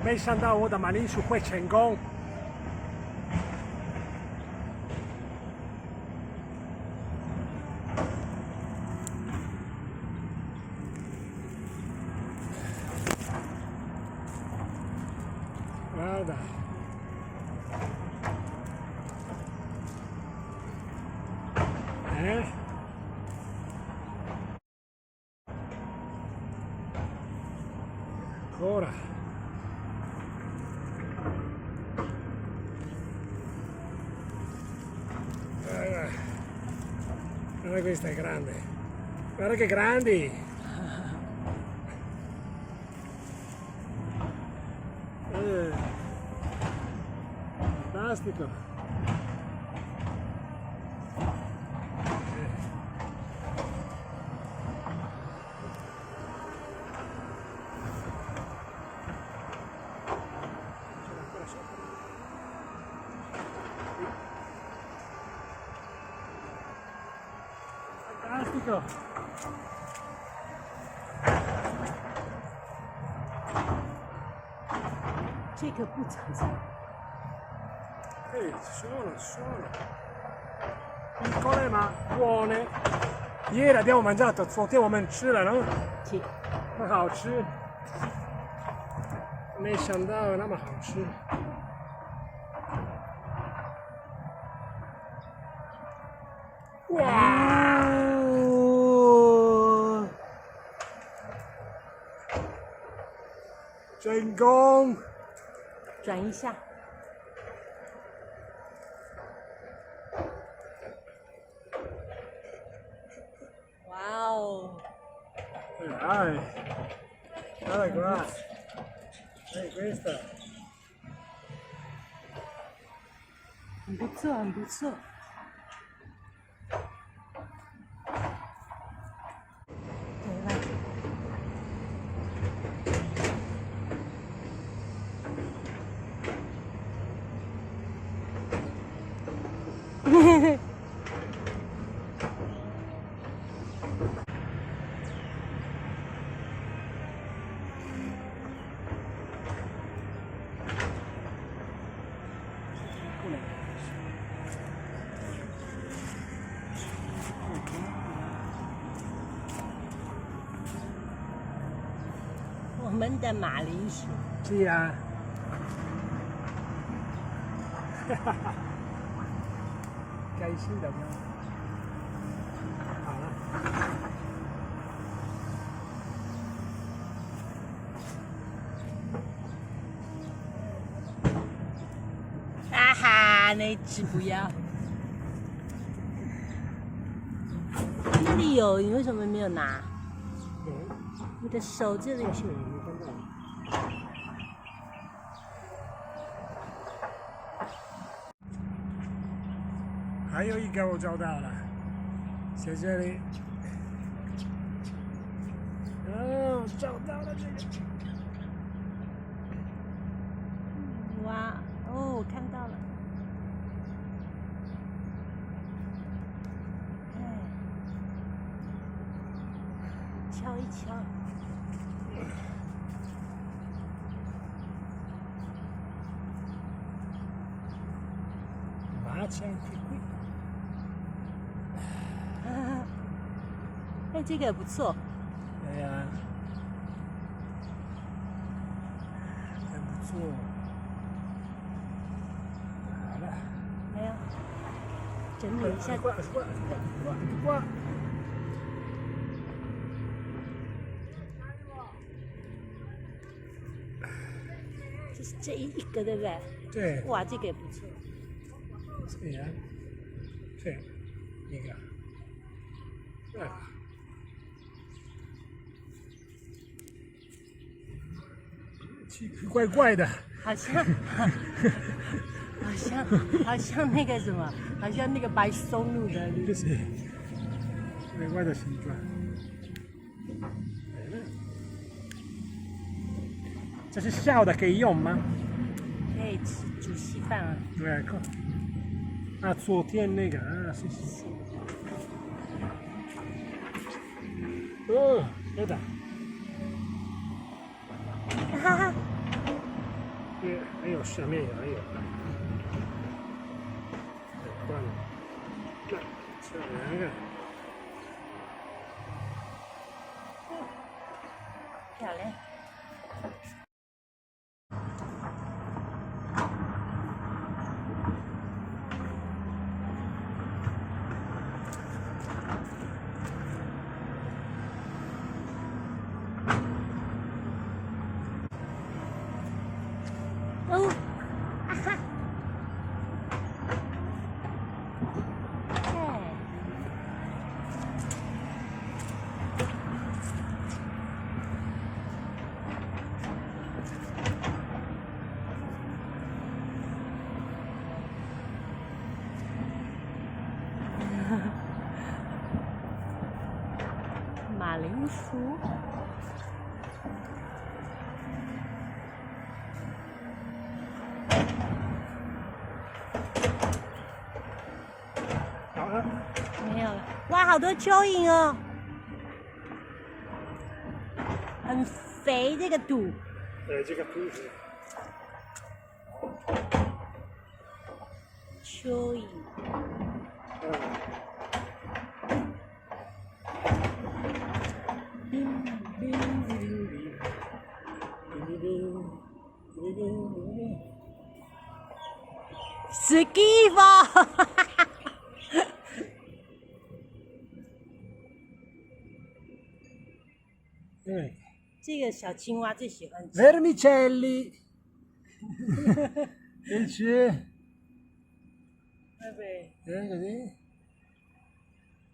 没想到我的马铃薯会成功。Guarda. Ancora. Guarda questa è grande. Guarda che grandi. Fantastico. Fantastico. Ce che puzza. Ci sono. Piccole ma buone. Ieri abbiamo mangiato，昨天我们吃了呢，很好吃。没想到那么好吃。哇！成功！转一下。哇哦！哎，guarda qua. Questa. 很不错，很不错。嘿嘿。我们的马铃薯。是啊。开心的吗？好了。哈哈，那只不要。这里有，你为什么没有拿？你的手这里是。还有一个我找到了，在这里。哦，找到了这个。哇，哦，我看到了。敲一敲。Ma c'è anche qui. 哎，这个也不错。对呀，很不错。好了。还有，整理一下。挂。这是这一个对不对？对。哇，这个也不错。Sì, Sì, mica. 怪怪的。好像那个什么，好像那个白松露的。就是怪怪的形状。这是笑的，可以用吗？可以吃煮稀饭啊。对，啊，昨天那个啊，谢谢。哦，对的。哈哈。有，下面也还有。关了。那这两个。漂亮。哦，啊哈，哎，马铃薯。好了，没有了。哇，好多蚯蚓哦，很肥这个肚。这个肚子。蚯蚓。schifo 对。这个小青蛙最喜欢吃。Vermicelli 你吃？对。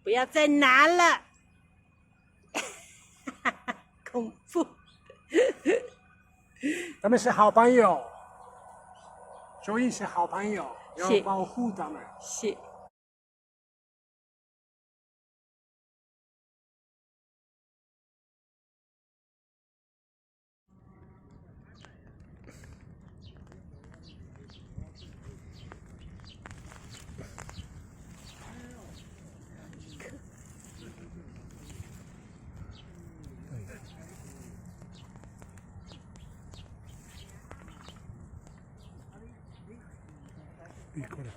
不要再拿了，恐怖。他们是好朋友，所以是好朋友，要是保护他们。是。Piccola.